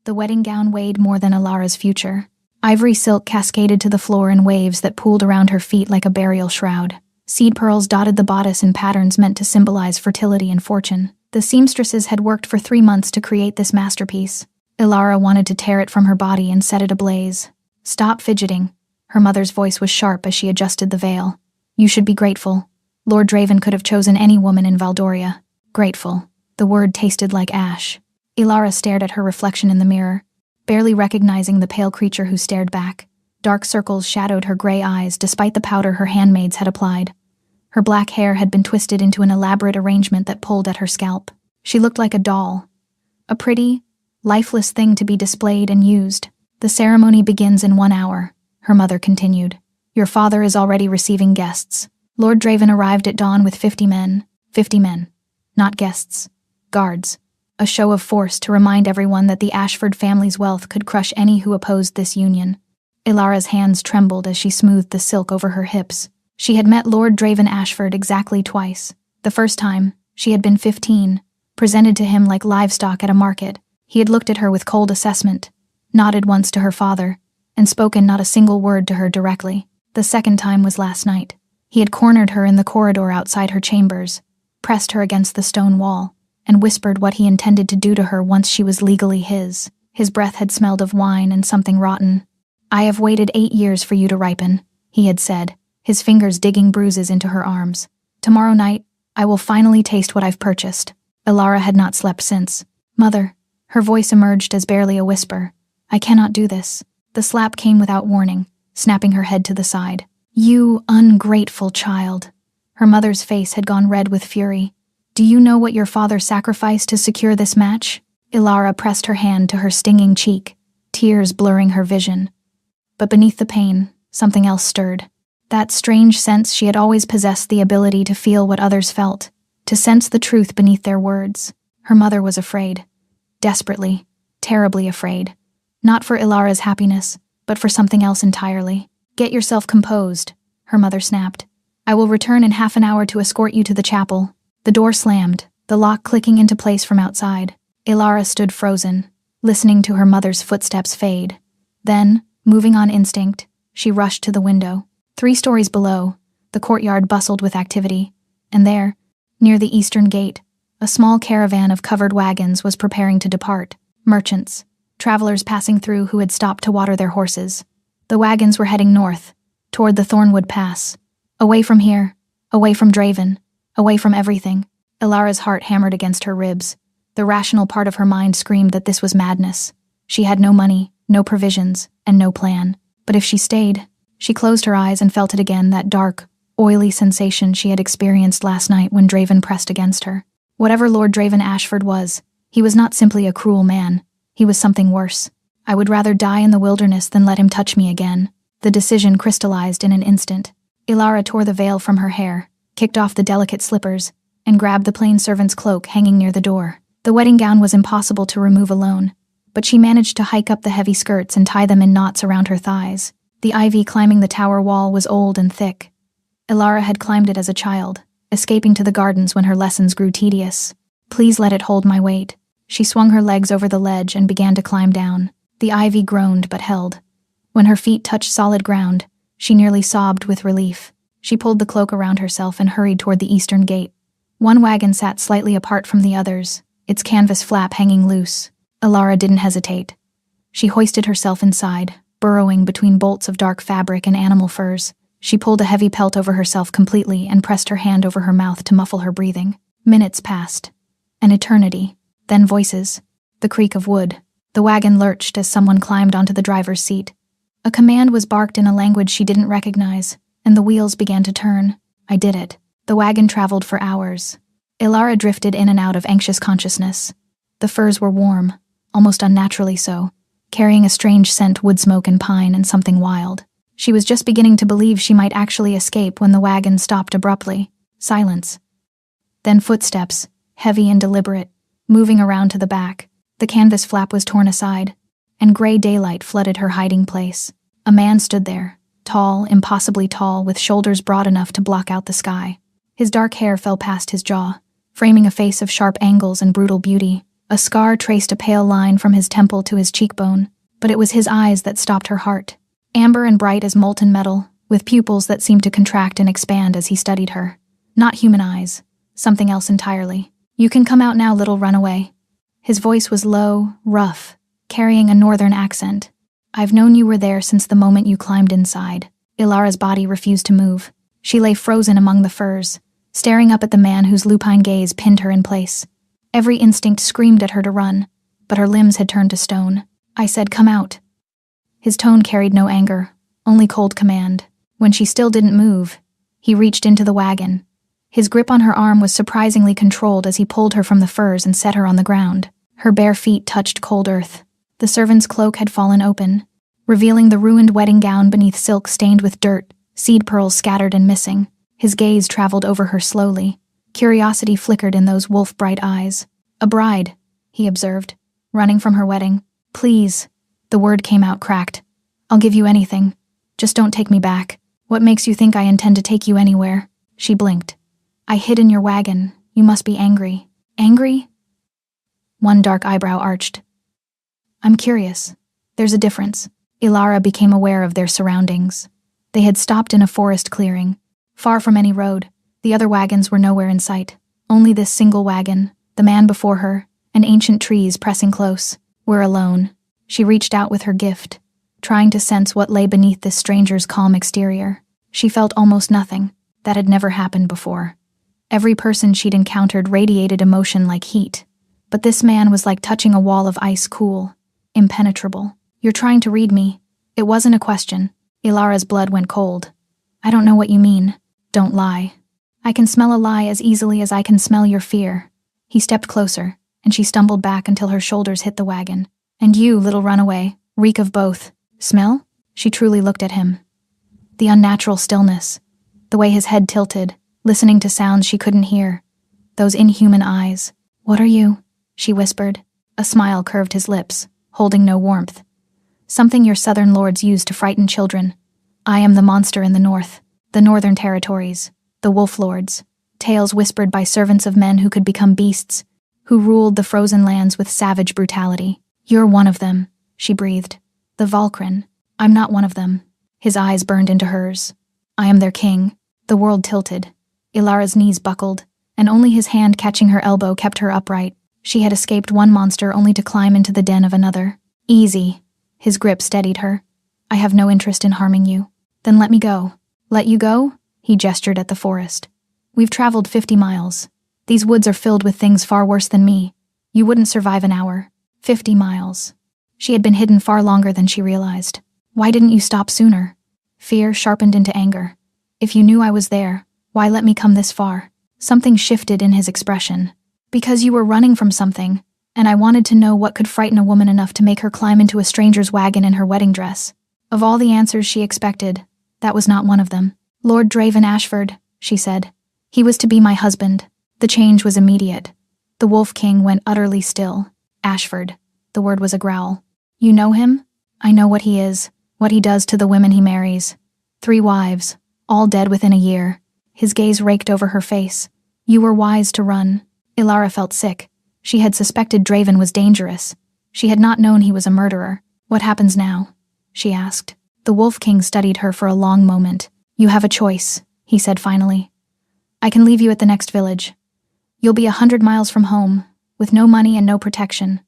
The wedding gown weighed more than Ilara's future. Ivory silk cascaded to the floor in waves that pooled around her feet like a burial shroud. Seed pearls dotted the bodice in patterns meant to symbolize fertility and fortune. The seamstresses had worked for 3 months to create this masterpiece. Ilara wanted to tear it from her body and set it ablaze. "Stop fidgeting." Her mother's voice was sharp as she adjusted the veil. "You should be grateful. Lord Draven could have chosen any woman in Valdoria." Grateful. The word tasted like ash. Ilara stared at her reflection in the mirror, barely recognizing the pale creature who stared back. Dark circles shadowed her gray eyes despite the powder her handmaids had applied. Her black hair had been twisted into an elaborate arrangement that pulled at her scalp. She looked like a doll. A pretty, lifeless thing to be displayed and used. "The ceremony begins in 1 hour," her mother continued. "Your father is already receiving guests." Lord Draven arrived at dawn with 50 men. 50 men. Not guests. Guards. A show of force to remind everyone that the Ashford family's wealth could crush any who opposed this union. Ilara's hands trembled as she smoothed the silk over her hips. She had met Lord Draven Ashford exactly twice. The first time, she had been 15, presented to him like livestock at a market. He had looked at her with cold assessment, nodded once to her father, and spoken not a single word to her directly. The second time was last night. He had cornered her in the corridor outside her chambers, pressed her against the stone wall, and whispered what he intended to do to her once she was legally his. His breath had smelled of wine and something rotten. "I have waited 8 years for you to ripen," he had said, his fingers digging bruises into her arms. "Tomorrow night, I will finally taste what I've purchased." Ilara had not slept since. "Mother," her voice emerged as barely a whisper, "I cannot do this." The slap came without warning, snapping her head to the side. "You ungrateful child." Her mother's face had gone red with fury. "Do you know what your father sacrificed to secure this match?" Ilara pressed her hand to her stinging cheek, tears blurring her vision. But beneath the pain, something else stirred. That strange sense she had always possessed the ability to feel what others felt, to sense the truth beneath their words. Her mother was afraid. Desperately, terribly afraid. Not for Ilara's happiness, but for something else entirely. "Get yourself composed," her mother snapped. "I will return in half an hour to escort you to the chapel." The door slammed, the lock clicking into place from outside. Ilara stood frozen, listening to her mother's footsteps fade. Then, moving on instinct, she rushed to the window. 3 stories below, the courtyard bustled with activity, and there, near the eastern gate, a small caravan of covered wagons was preparing to depart. Merchants, travelers passing through who had stopped to water their horses. The wagons were heading north, toward the Thornwood Pass. Away from here, away from Draven, away from everything. Ilara's heart hammered against her ribs. The rational part of her mind screamed that this was madness. She had no money, no provisions, and no plan. But if she stayed, she closed her eyes and felt it again, that dark, oily sensation she had experienced last night when Draven pressed against her. Whatever Lord Draven Ashford was, he was not simply a cruel man. He was something worse. "I would rather die in the wilderness than let him touch me again." The decision crystallized in an instant. Ilara tore the veil from her hair, kicked off the delicate slippers, and grabbed the plain servant's cloak hanging near the door. The wedding gown was impossible to remove alone, but she managed to hike up the heavy skirts and tie them in knots around her thighs. The ivy climbing the tower wall was old and thick. Ilara had climbed it as a child, escaping to the gardens when her lessons grew tedious. "Please let it hold my weight." She swung her legs over the ledge and began to climb down. The ivy groaned but held. When her feet touched solid ground, she nearly sobbed with relief. She pulled the cloak around herself and hurried toward the eastern gate. One wagon sat slightly apart from the others, its canvas flap hanging loose. Ilara didn't hesitate. She hoisted herself inside, burrowing between bolts of dark fabric and animal furs. She pulled a heavy pelt over herself completely and pressed her hand over her mouth to muffle her breathing. Minutes passed. An eternity. Then voices. The creak of wood. The wagon lurched as someone climbed onto the driver's seat. A command was barked in a language she didn't recognize, and the wheels began to turn. I did it. The wagon traveled for hours. Ilara drifted in and out of anxious consciousness. The furs were warm, almost unnaturally so, carrying a strange scent, wood smoke and pine and something wild. She was just beginning to believe she might actually escape when the wagon stopped abruptly. Silence. Then footsteps, heavy and deliberate, moving around to the back. The canvas flap was torn aside, and gray daylight flooded her hiding place. A man stood there, tall, impossibly tall, with shoulders broad enough to block out the sky. His dark hair fell past his jaw, framing a face of sharp angles and brutal beauty, A scar traced a pale line from his temple to his cheekbone, but it was his eyes that stopped her heart. Amber and bright as molten metal, with pupils that seemed to contract and expand as he studied her. Not human eyes, something else entirely. "You can come out now, little runaway." His voice was low, rough, carrying a northern accent. "I've known you were there since the moment you climbed inside." Ilara's body refused to move. She lay frozen among the firs, staring up at the man whose lupine gaze pinned her in place. Every instinct screamed at her to run, but her limbs had turned to stone. "I said, come out." His tone carried no anger, only cold command. When she still didn't move, he reached into the wagon. His grip on her arm was surprisingly controlled as he pulled her from the firs and set her on the ground. Her bare feet touched cold earth. The servant's cloak had fallen open, revealing the ruined wedding gown beneath silk stained with dirt, seed pearls scattered and missing. His gaze traveled over her slowly. Curiosity flickered in those wolf-bright eyes. "A bride," he observed, "running from her wedding. Please." The word came out cracked. "I'll give you anything. Just don't take me back." "What makes you think I intend to take you anywhere?" She blinked. "I hid in your wagon. You must be angry." "Angry?" One dark eyebrow arched. "I'm curious. There's a difference." Ilara became aware of their surroundings. They had stopped in a forest clearing, far from any road. The other wagons were nowhere in sight. Only this single wagon, the man before her, and ancient trees pressing close. "We're alone." She reached out with her gift, trying to sense what lay beneath this stranger's calm exterior. She felt almost nothing. That had never happened before. Every person she'd encountered radiated emotion like heat, but this man was like touching a wall of ice, cool, impenetrable. "You're trying to read me." It wasn't a question. Ilara's blood went cold. "I don't know what you mean." "Don't lie." "I can smell a lie as easily as I can smell your fear." He stepped closer, and she stumbled back until her shoulders hit the wagon. "And you, little runaway, reek of both." "Smell?" She truly looked at him. The unnatural stillness, the way his head tilted, listening to sounds she couldn't hear. Those inhuman eyes. "What are you?" she whispered. A smile curved his lips, holding no warmth. "Something your southern lords use to frighten children. I am the monster in the north, the northern territories, the wolf lords, tales whispered by servants of men who could become beasts, who ruled the frozen lands with savage brutality. You're one of them," she breathed. "The Valkyrin. I'm not one of them." His eyes burned into hers. "I am their king." The world tilted. Ilara's knees buckled, and only his hand catching her elbow kept her upright. She had escaped one monster only to climb into the den of another. "Easy." His grip steadied her. "I have no interest in harming you." "Then let me go." "Let you go?" He gestured at the forest. "We've traveled 50 miles. These woods are filled with things far worse than me. You wouldn't survive an hour. 50 miles. She had been hidden far longer than she realized. "Why didn't you stop sooner?" Fear sharpened into anger. "If you knew I was there, why let me come this far?" Something shifted in his expression. "Because you were running from something, and I wanted to know what could frighten a woman enough to make her climb into a stranger's wagon in her wedding dress." Of all the answers she expected, that was not one of them. "Lord Draven Ashford," she said. "He was to be my husband." The change was immediate. The Wolf King went utterly still. "Ashford." The word was a growl. "You know him?" "I know what he is, what he does to the women he marries. 3 wives, all dead within a year." His gaze raked over her face. "You were wise to run." Ilara felt sick. She had suspected Draven was dangerous. She had not known he was a murderer. "What happens now?" she asked. The Wolf King studied her for a long moment. "You have a choice," he said finally. "I can leave you at the next village. You'll be 100 miles from home, with no money and no protection.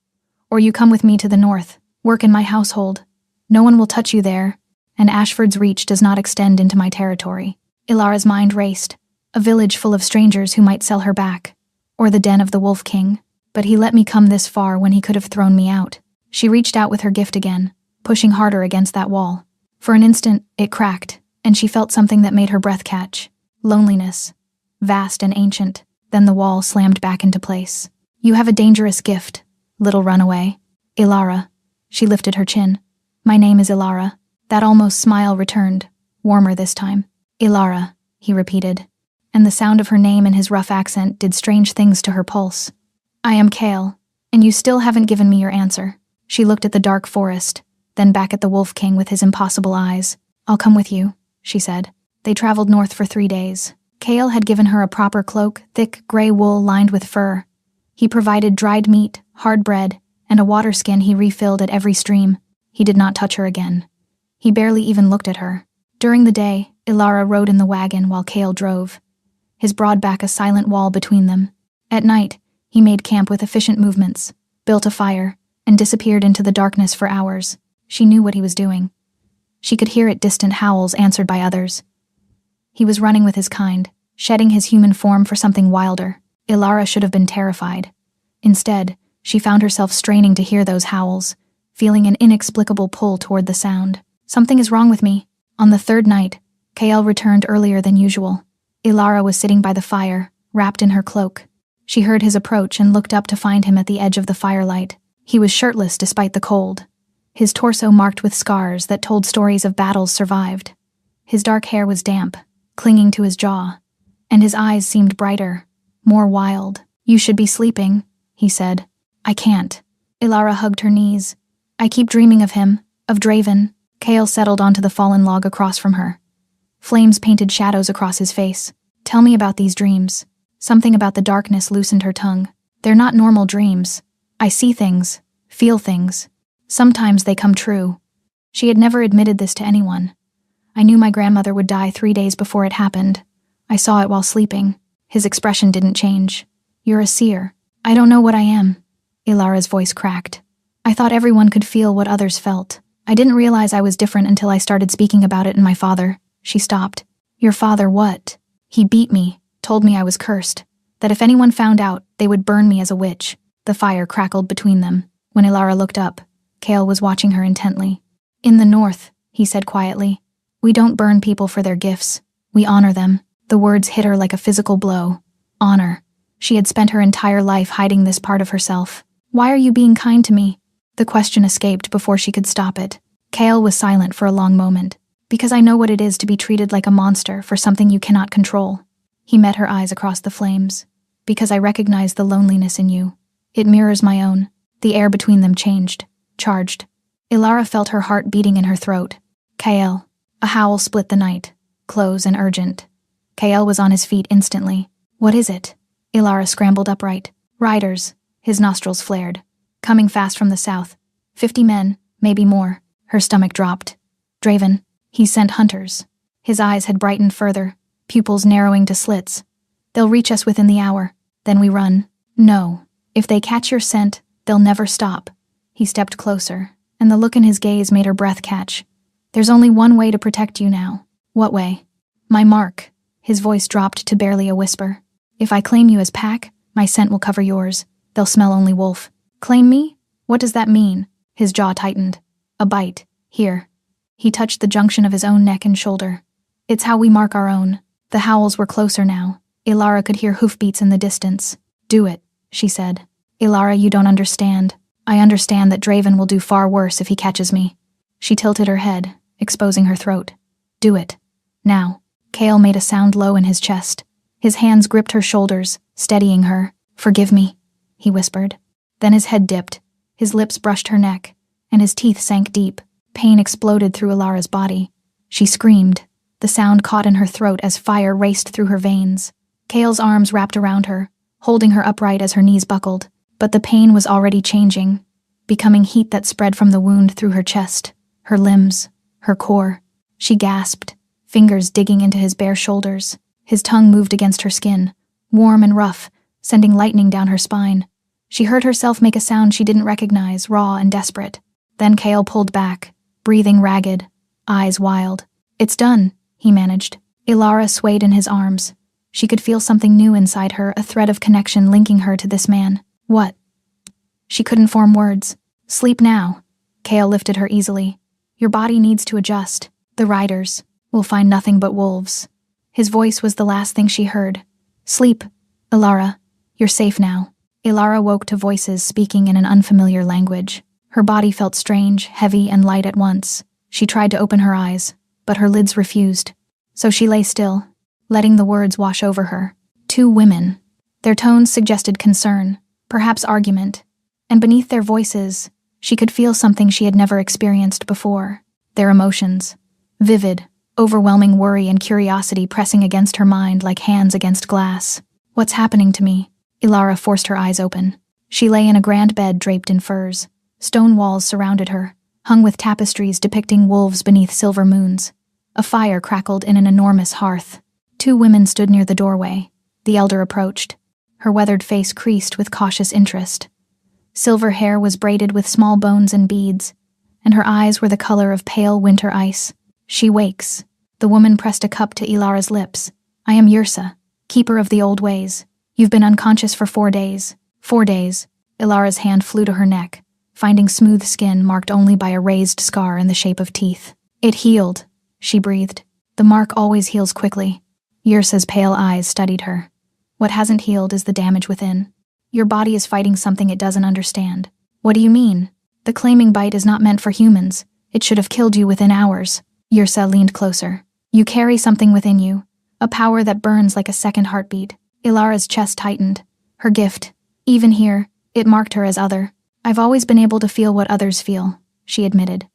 Or you come with me to the north, work in my household. No one will touch you there, and Ashford's reach does not extend into my territory." Ilara's mind raced. A village full of strangers who might sell her back. Or the den of the Wolf King. But he let me come this far when he could have thrown me out. She reached out with her gift again, pushing harder against that wall. For an instant, it cracked, and she felt something that made her breath catch. Loneliness. Vast and ancient. Then the wall slammed back into place. "You have a dangerous gift, little runaway." "Ilara." She lifted her chin. "My name is Ilara." That almost smile returned, warmer this time. "Ilara," he repeated, and the sound of her name and his rough accent did strange things to her pulse. "I am Kale, and you still haven't given me your answer." She looked at the dark forest, then back at the Wolf King with his impossible eyes. "I'll come with you," she said. They traveled north for 3 days. Kale had given her a proper cloak, thick gray wool lined with fur. He provided dried meat, hard bread, and a water skin he refilled at every stream. He did not touch her again. He barely even looked at her. During the day, Ilara rode in the wagon while Kale drove, his broad back a silent wall between them. At night, he made camp with efficient movements, built a fire, and disappeared into the darkness for hours. She knew what he was doing. She could hear it, distant howls answered by others. He was running with his kind, shedding his human form for something wilder. Ilara should have been terrified. Instead, she found herself straining to hear those howls, feeling an inexplicable pull toward the sound. Something is wrong with me. On the third night, Kael returned earlier than usual. Ilara was sitting by the fire, wrapped in her cloak. She heard his approach and looked up to find him at the edge of the firelight. He was shirtless despite the cold, his torso marked with scars that told stories of battles survived. His dark hair was damp, clinging to his jaw, and his eyes seemed brighter, more wild. "You should be sleeping," he said. "I can't." Ilara hugged her knees. "I keep dreaming of him, of Draven." Kael settled onto the fallen log across from her. Flames painted shadows across his face. "Tell me about these dreams." Something about the darkness loosened her tongue. "They're not normal dreams. I see things, feel things. Sometimes they come true." She had never admitted this to anyone. "I knew my grandmother would die 3 days before it happened. I saw it while sleeping." His expression didn't change. "You're a seer." "I don't know what I am." Ilara's voice cracked. "I thought everyone could feel what others felt. I didn't realize I was different until I started speaking about it in my father." She stopped. "Your father what?" "He beat me, told me I was cursed, that if anyone found out, they would burn me as a witch." The fire crackled between them. When Ilara looked up, Kael was watching her intently. "In the north," he said quietly, "we don't burn people for their gifts. We honor them." The words hit her like a physical blow. Honor. She had spent her entire life hiding this part of herself. "Why are you being kind to me?" The question escaped before she could stop it. Kael was silent for a long moment. "Because I know what it is to be treated like a monster for something you cannot control." He met her eyes across the flames. "Because I recognize the loneliness in you. It mirrors my own." The air between them changed, charged. Ilara felt her heart beating in her throat. "Kael." A howl split the night, close and urgent. Kael was on his feet instantly. "What is it?" Ilara scrambled upright. "Riders." His nostrils flared. "Coming fast from the south. 50 men, maybe more." Her stomach dropped. "Draven. He sent hunters." His eyes had brightened further, pupils narrowing to slits. "They'll reach us within the hour. Then we run." "No. If they catch your scent, they'll never stop." He stepped closer, and the look in his gaze made her breath catch. "There's only one way to protect you now." "What way?" "My mark." His voice dropped to barely a whisper. "If I claim you as pack, my scent will cover yours. They'll smell only wolf." "Claim me? What does that mean?" His jaw tightened. "A bite. Here." He touched the junction of his own neck and shoulder. "It's how we mark our own." The howls were closer now. Ilara could hear hoofbeats in the distance. "Do it," she said. "Ilara, you don't understand. I understand that Draven will do far worse if he catches me." She tilted her head, exposing her throat. "Do it. Now." Kael made a sound low in his chest. His hands gripped her shoulders, steadying her. "Forgive me," he whispered. Then his head dipped, his lips brushed her neck, and his teeth sank deep. Pain exploded through Ilara's body. She screamed. The sound caught in her throat as fire raced through her veins. Kael's arms wrapped around her, holding her upright as her knees buckled. But the pain was already changing, becoming heat that spread from the wound through her chest, her limbs, her core. She gasped, fingers digging into his bare shoulders. His tongue moved against her skin, warm and rough, sending lightning down her spine. She heard herself make a sound she didn't recognize, raw and desperate. Then Kael pulled back, breathing ragged, eyes wild. "It's done," he managed. Ilara swayed in his arms. She could feel something new inside her, a thread of connection linking her to this man. "What?" She couldn't form words. "Sleep now." Kael lifted her easily. "Your body needs to adjust. The riders will find nothing but wolves." His voice was the last thing she heard. "Sleep, Ilara. You're safe now." Ilara woke to voices speaking in an unfamiliar language. Her body felt strange, heavy, and light at once. She tried to open her eyes, but her lids refused. So she lay still, letting the words wash over her. 2 women. Their tones suggested concern, perhaps argument, and beneath their voices, she could feel something she had never experienced before. Their emotions. Vivid, overwhelming worry and curiosity pressing against her mind like hands against glass. "What's happening to me?" Ilara forced her eyes open. She lay in a grand bed draped in furs. Stone walls surrounded her, hung with tapestries depicting wolves beneath silver moons. A fire crackled in an enormous hearth. 2 women stood near the doorway. The elder approached. Her weathered face creased with cautious interest. Silver hair was braided with small bones and beads, and her eyes were the color of pale winter ice. She wakes. The woman pressed a cup to Ilara's lips. I am Yrsa, keeper of the old ways. You've been unconscious for 4 days. 4 days. Ilara's hand flew to her neck, finding smooth skin marked only by a raised scar in the shape of teeth. It healed, she breathed. The mark always heals quickly. Yrsa's pale eyes studied her. What hasn't healed is the damage within. Your body is fighting something it doesn't understand. What do you mean? The claiming bite is not meant for humans. It should have killed you within hours. Yrsa leaned closer. You carry something within you, a power that burns like a second heartbeat. Ilara's chest tightened. Her gift. Even here, it marked her as other. I've always been able to feel what others feel, she admitted.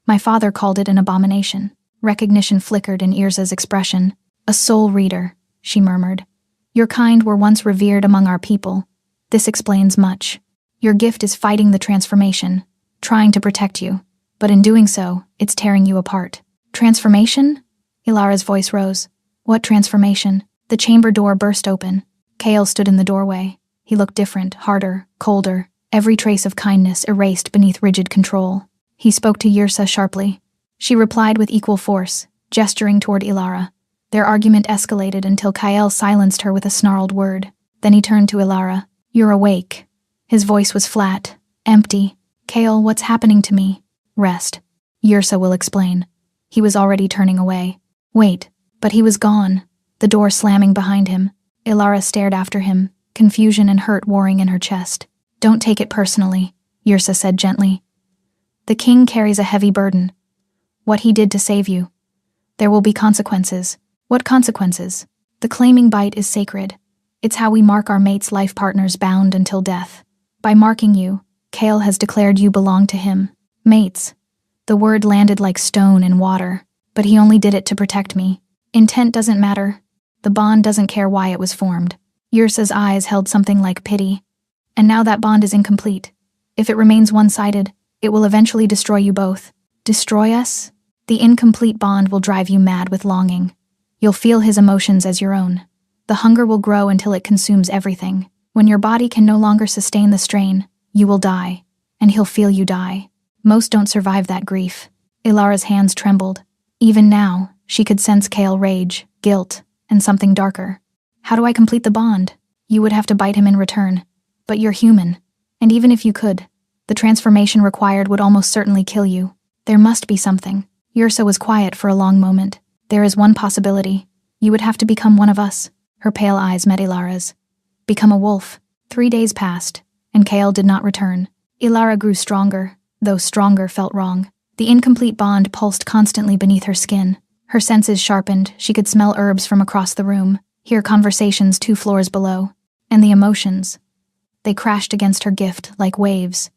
My father called it an abomination. Recognition flickered in Yrsa's expression. A soul reader, she murmured. Your kind were once revered among our people. This explains much. Your gift is fighting the transformation, trying to protect you, but in doing so, it's tearing you apart. Transformation? Ilara's voice rose. What transformation? The chamber door burst open. Kale stood in the doorway. He looked different, harder, colder, every trace of kindness erased beneath rigid control. He spoke to Yrsa sharply. She replied with equal force, gesturing toward Ilara. Their argument escalated until Kyle silenced her with a snarled word. Then he turned to Ilara. You're awake. His voice was flat, empty. Kale, what's happening to me? Rest. Yrsa will explain. He was already turning away. Wait, but he was gone. The door slamming behind him. Ilara stared after him, confusion and hurt warring in her chest. Don't take it personally, Yrsa said gently. The king carries a heavy burden. What he did to save you. There will be consequences. What consequences? The claiming bite is sacred. It's how we mark our mate's life partners bound until death. By marking you, Kale has declared you belong to him. Mates. The word landed like stone in water, but he only did it to protect me. Intent doesn't matter. The bond doesn't care why it was formed. Yrsa's eyes held something like pity. And now that bond is incomplete. If it remains one-sided, it will eventually destroy you both. Destroy us? The incomplete bond will drive you mad with longing. You'll feel his emotions as your own. The hunger will grow until it consumes everything. When your body can no longer sustain the strain, you will die, and he'll feel you die. Most don't survive that grief. Ilara's hands trembled. Even now, she could sense Kale rage, guilt, and something darker. How do I complete the bond? You would have to bite him in return. But you're human, and even if you could, the transformation required would almost certainly kill you. There must be something. Yrsa was quiet for a long moment. There is one possibility. You would have to become one of us. Her pale eyes met Ilara's. Become a wolf. 3 days passed, and Kale did not return. Ilara grew stronger, though stronger felt wrong. The incomplete bond pulsed constantly beneath her skin. Her senses sharpened. She could smell herbs from across the room, hear conversations 2 floors below. And the emotions. They crashed against her gift like waves.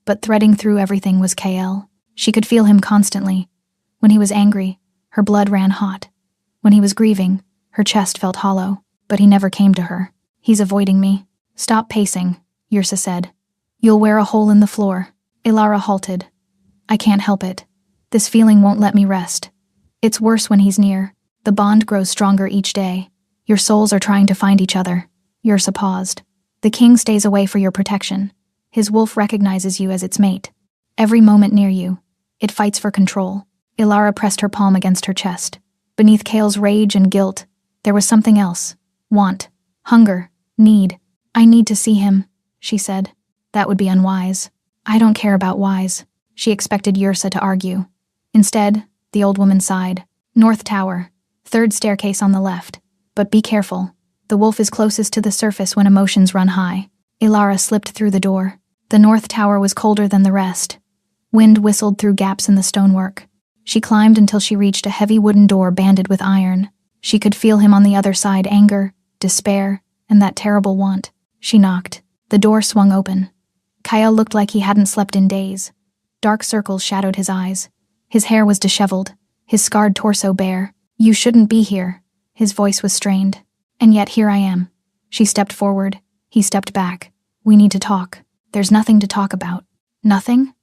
But threading through everything was Kale. She could feel him constantly. When he was angry, her blood ran hot. When he was grieving, her chest felt hollow. But he never came to her. He's avoiding me. Stop pacing, Yrsa said. You'll wear a hole in the floor. Ilara halted. I can't help it. This feeling won't let me rest. It's worse when he's near. The bond grows stronger each day. Your souls are trying to find each other. Yrsa paused. The king stays away for your protection. His wolf recognizes you as its mate. Every moment near you, it fights for control. Ilara pressed her palm against her chest. Beneath Kale's rage and guilt, there was something else. Want. Hunger. Need. I need to see him, she said. That would be unwise. I don't care about wise. She expected Yrsa to argue. Instead, the old woman sighed. North Tower. 3rd staircase on the left. But be careful. The wolf is closest to the surface when emotions run high. Ilara slipped through the door. The North Tower was colder than the rest. Wind whistled through gaps in the stonework. She climbed until she reached a heavy wooden door banded with iron. She could feel him on the other side, anger, despair, and that terrible want. She knocked. The door swung open. Kyle looked like he hadn't slept in days. Dark circles shadowed his eyes. His hair was disheveled, his scarred torso bare. You shouldn't be here. His voice was strained. And yet here I am. She stepped forward. He stepped back. We need to talk. There's nothing to talk about. Nothing?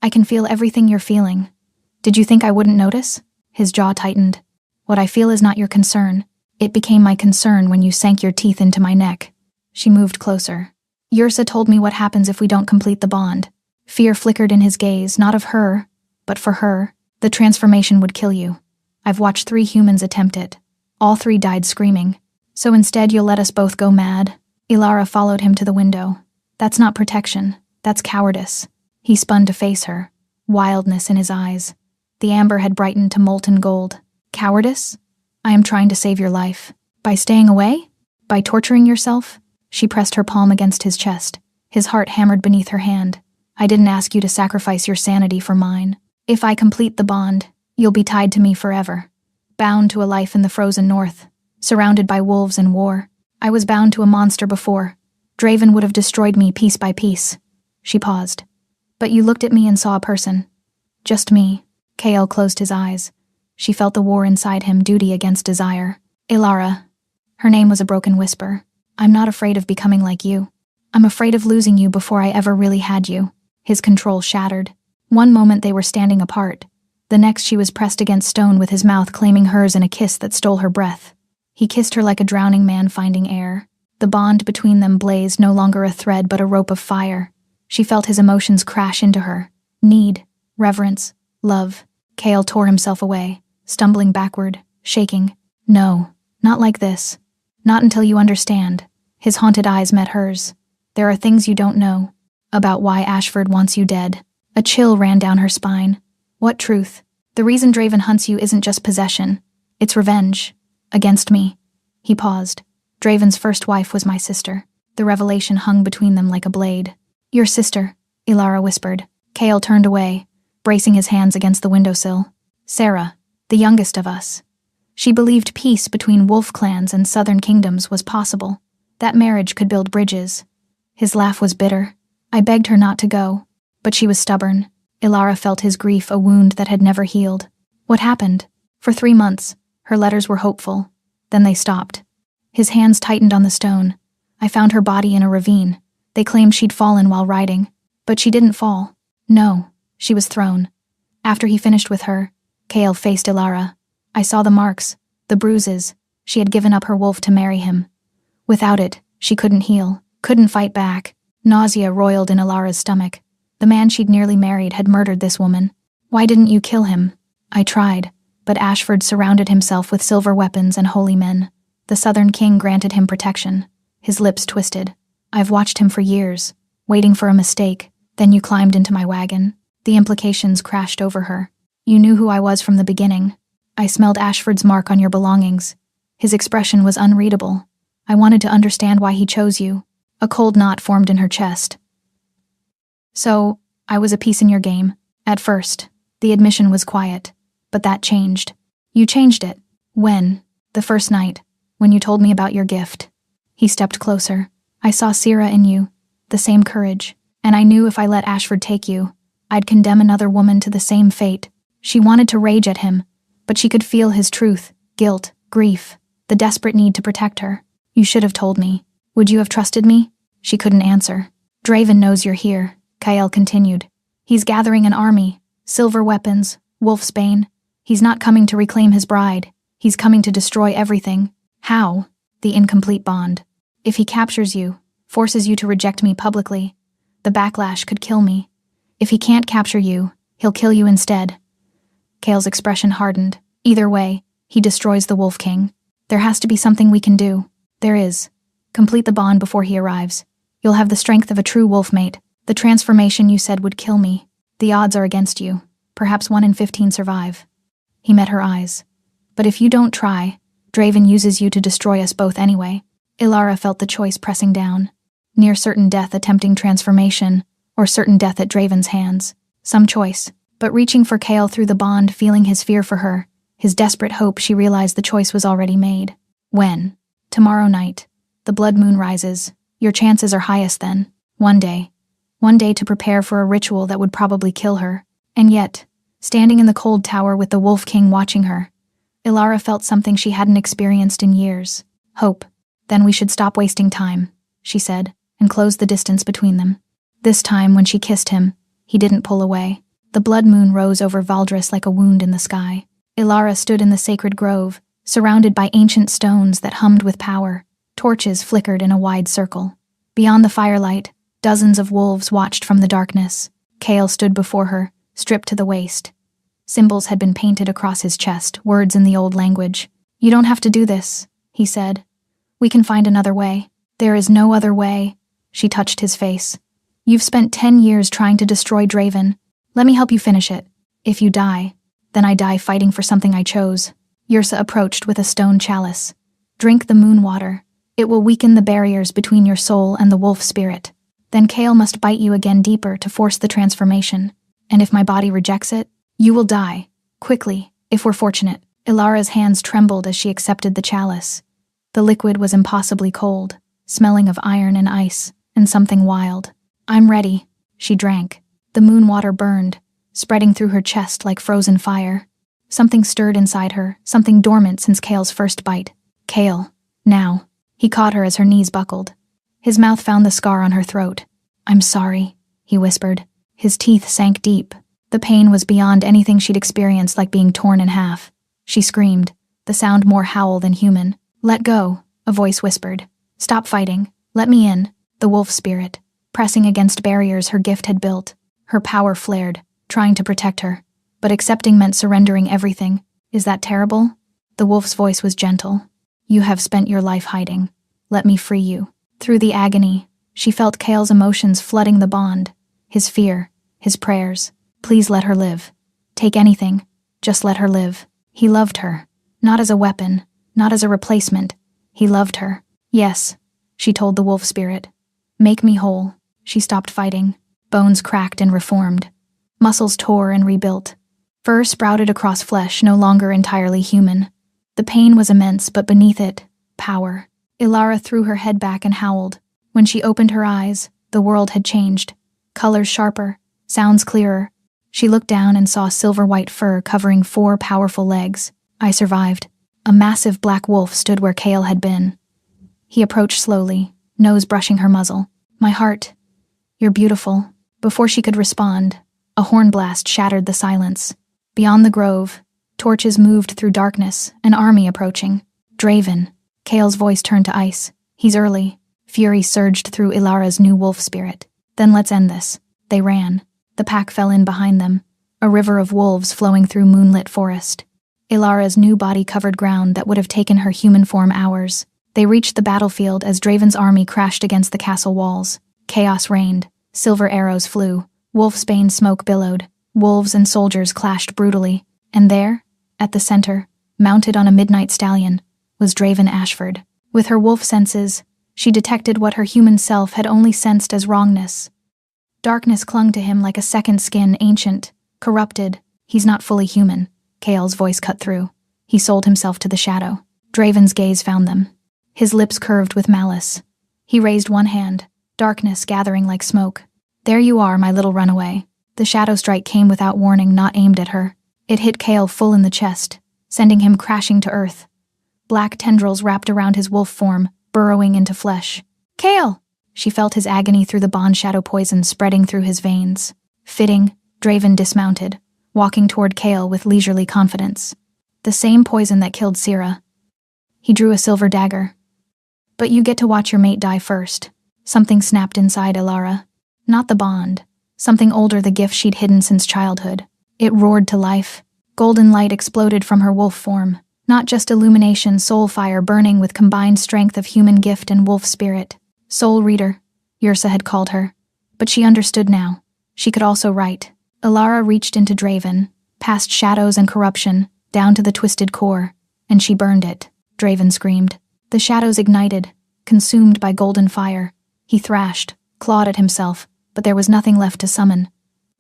I can feel everything you're feeling. Did you think I wouldn't notice? His jaw tightened. What I feel is not your concern. It became my concern when you sank your teeth into my neck. She moved closer. Yrsa told me what happens if we don't complete the bond. Fear flickered in his gaze, not of her, but for her. The transformation would kill you. I've watched 3 humans attempt it. All 3 died screaming. So instead you'll let us both go mad? Ilara followed him to the window. That's not protection. That's cowardice. He spun to face her, wildness in his eyes. The amber had brightened to molten gold. Cowardice? I am trying to save your life. By staying away? By torturing yourself? She pressed her palm against his chest. His heart hammered beneath her hand. I didn't ask you to sacrifice your sanity for mine. If I complete the bond, you'll be tied to me forever. Bound to a life in the frozen north, surrounded by wolves and war. I was bound to a monster before. Draven would have destroyed me piece by piece. She paused. But you looked at me and saw a person. Just me. Kael closed his eyes. She felt the war inside him, duty against desire. Ilara. Her name was a broken whisper. I'm not afraid of becoming like you. I'm afraid of losing you before I ever really had you. His control shattered. One moment they were standing apart. The next she was pressed against stone with his mouth claiming hers in a kiss that stole her breath. He kissed her like a drowning man finding air. The bond between them blazed, no longer a thread but a rope of fire. She felt his emotions crash into her. Need, reverence, love. Kael tore himself away, stumbling backward, shaking. No, not like this. Not until you understand. His haunted eyes met hers. There are things you don't know. About why Ashford wants you dead. A chill ran down her spine. What truth? The reason Draven hunts you isn't just possession. It's revenge. Against me. He paused. Draven's first wife was my sister. The revelation hung between them like a blade. Your sister, Ilara whispered. Kael turned away, bracing his hands against the windowsill. Sarah, the youngest of us. She believed peace between wolf clans and southern kingdoms was possible. That marriage could build bridges. His laugh was bitter. I begged her not to go, but she was stubborn. Ilara felt his grief, a wound that had never healed. What happened? For 3 months, her letters were hopeful. Then they stopped. His hands tightened on the stone. I found her body in a ravine. They claimed she'd fallen while riding, but she didn't fall. No, she was thrown. After he finished with her, Kael faced Ilara. I saw the marks, the bruises. She had given up her wolf to marry him. Without it, she couldn't heal, couldn't fight back. Nausea roiled in Ilara's stomach. The man she'd nearly married had murdered this woman. Why didn't you kill him? I tried, but Ashford surrounded himself with silver weapons and holy men. The Southern King granted him protection. His lips twisted. I've watched him for years, waiting for a mistake. Then you climbed into my wagon. The implications crashed over her. You knew who I was from the beginning. I smelled Ashford's mark on your belongings. His expression was unreadable. I wanted to understand why he chose you. A cold knot formed in her chest. So, I was a piece in your game. At first, the admission was quiet. But that changed. You changed it. When? The first night, when you told me about your gift. He stepped closer. I saw Sira in you, the same courage, and I knew if I let Ashford take you, I'd condemn another woman to the same fate. She wanted to rage at him, but she could feel his truth, guilt, grief, the desperate need to protect her. You should have told me. Would you have trusted me? She couldn't answer. Draven knows you're here, Kael continued. He's gathering an army, silver weapons, wolfsbane. He's not coming to reclaim his bride. He's coming to destroy everything. How? The incomplete bond. If he captures you, forces you to reject me publicly, the backlash could kill me. If he can't capture you, he'll kill you instead. Kael's expression hardened. Either way, he destroys the Wolf King. There has to be something we can do. There is. Complete the bond before he arrives. You'll have the strength of a true wolf mate. The transformation you said would kill me. The odds are against you. Perhaps 1 in 15 survive. He met her eyes. But if you don't try, Draven uses you to destroy us both anyway. Ilara felt the choice pressing down. Near certain death attempting transformation, or certain death at Draven's hands. Some choice. But reaching for Kael through the bond, feeling his fear for her, his desperate hope, she realized the choice was already made. When? Tomorrow night. The blood moon rises. Your chances are highest then. One day. One day to prepare for a ritual that would probably kill her. And yet, standing in the cold tower with the Wolf King watching her, Ilara felt something she hadn't experienced in years. Hope. Then we should stop wasting time. she said, and closed the distance between them. This time, when she kissed him, he didn't pull away. The blood moon rose over Valdris like a wound in the sky. Ilara stood in the sacred grove, surrounded by ancient stones that hummed with power. Torches flickered in a wide circle. Beyond the firelight, dozens of wolves watched from the darkness. Kale stood before her, stripped to the waist. Symbols had been painted across his chest, words in the old language. "You don't have to do this," he said. "We can find another way." "There is no other way." She touched his face. "You've spent 10 years trying to destroy Draven. Let me help you finish it. If you die, then I die fighting for something I chose." Yrsa approached with a stone chalice. "Drink the moon water. It will weaken the barriers between your soul and the wolf spirit. Then Kale must bite you again deeper to force the transformation. And if my body rejects it, you will die. Quickly, if we're fortunate." Ilara's hands trembled as she accepted the chalice. The liquid was impossibly cold, smelling of iron and ice, and something wild. "I'm ready." She drank. The moon water burned, spreading through her chest like frozen fire. Something stirred inside her, something dormant since Kale's first bite. "Kale, now." He caught her as her knees buckled. His mouth found the scar on her throat. "I'm sorry," he whispered. His teeth sank deep. The pain was beyond anything she'd experienced, like being torn in half. She screamed, the sound more howl than human. "Let go," a voice whispered. "Stop fighting. Let me in." The wolf spirit, pressing against barriers her gift had built. Her power flared, trying to protect her. But accepting meant surrendering everything. "Is that terrible?" The wolf's voice was gentle. "You have spent your life hiding. Let me free you." Through the agony, she felt Kale's emotions flooding the bond. His fear, his prayers. Please let her live. Take anything. Just let her live. He loved her. Not as a weapon, not as a replacement. He loved her. "Yes," she told the wolf spirit. "Make me whole." She stopped fighting. Bones cracked and reformed. Muscles tore and rebuilt. Fur sprouted across flesh, no longer entirely human. The pain was immense, but beneath it, power. Ilara threw her head back and howled. When she opened her eyes, the world had changed. Colors sharper, sounds clearer. She looked down and saw silver-white fur covering 4 powerful legs. "I survived." A massive black wolf stood where Kale had been. He approached slowly, nose brushing her muzzle. "My heart, you're beautiful." Before she could respond, a horn blast shattered the silence. Beyond the grove, torches moved through darkness, an army approaching. "Draven." Kale's voice turned to ice. "He's early." Fury surged through Ilara's new wolf spirit. "Then let's end this." They ran. The pack fell in behind them, a river of wolves flowing through moonlit forest. Ilara's new body covered ground that would have taken her human form hours. They reached the battlefield as Draven's army crashed against the castle walls. Chaos reigned. Silver arrows flew. Wolfsbane smoke billowed. Wolves and soldiers clashed brutally. And there, at the center, mounted on a midnight stallion, was Draven Ashford. With her wolf senses, she detected what her human self had only sensed as wrongness. Darkness clung to him like a second skin, ancient, corrupted. "He's not fully human," Kale's voice cut through. He sold himself to the shadow. Draven's gaze found them. His lips curved with malice. He raised one hand, darkness gathering like smoke. "There you are, my little runaway." The shadow strike came without warning, not aimed at her. It hit Kale full in the chest, sending him crashing to earth. Black tendrils wrapped around his wolf form, burrowing into flesh. "Kale!" She felt his agony through the bond shadow poison spreading through his veins. Fitting, Draven dismounted, walking toward Kale with leisurely confidence. The same poison that killed Sira. He drew a silver dagger. "But you get to watch your mate die first." Something snapped inside Ilara. Not the bond. Something older, the gift she'd hidden since childhood. It roared to life. Golden light exploded from her wolf form. Not just illumination, soul fire burning with combined strength of human gift and wolf spirit. Soul reader, Yrsa had called her. But she understood now. She could also write. Ilara reached into Draven, past shadows and corruption, down to the twisted core, and she burned it. Draven screamed. The shadows ignited, consumed by golden fire. He thrashed, clawed at himself, but there was nothing left to summon.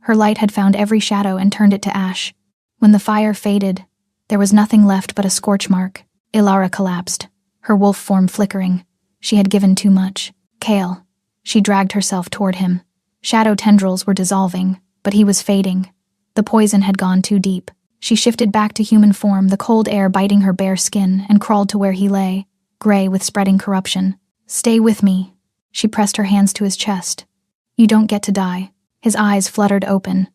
Her light had found every shadow and turned it to ash. When the fire faded, there was nothing left but a scorch mark. Ilara collapsed, her wolf form flickering. She had given too much. Kale. She dragged herself toward him. Shadow tendrils were dissolving, but he was fading. The poison had gone too deep. She shifted back to human form, the cold air biting her bare skin, and crawled to where he lay, gray with spreading corruption. "Stay with me," She pressed her hands to his chest. You don't get to die. His eyes fluttered open.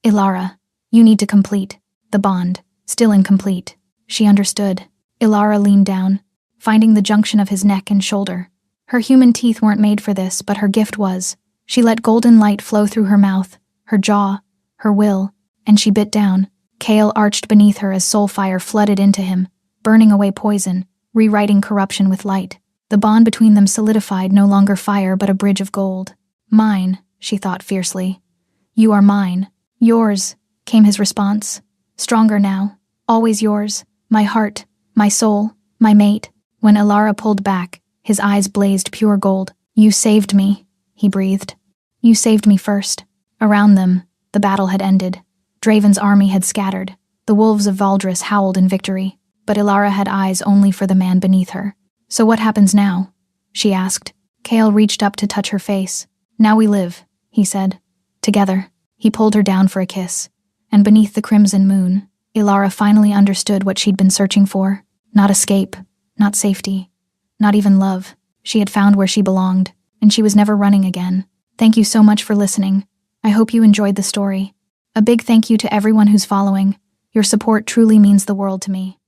Ilara, you need to complete the bond. Still incomplete. She understood. Ilara leaned down, finding the junction of his neck and shoulder. Her human teeth weren't made for this, but her gift was. She let golden light flow through her mouth, her jaw, her will, and she bit down. Kale arched beneath her as soul fire flooded into him, burning away poison, rewriting corruption with light. The bond between them solidified, no longer fire but a bridge of gold. Mine, she thought fiercely. You are mine. Yours, came his response. Stronger now. Always yours. My heart, my soul, my mate. When Ilara pulled back, his eyes blazed pure gold. You saved me, he breathed. You saved me first. Around them, the battle had ended. Draven's army had scattered. The wolves of Valdris howled in victory. But Ilara had eyes only for the man beneath her. So what happens now? She asked. Kale reached up to touch her face. Now we live, he said. Together. He pulled her down for a kiss. And beneath the crimson moon, Ilara finally understood what she'd been searching for. Not escape, not safety, not even love. She had found where she belonged, and she was never running again. Thank you so much for listening. I hope you enjoyed the story. A big thank you to everyone who's following. Your support truly means the world to me.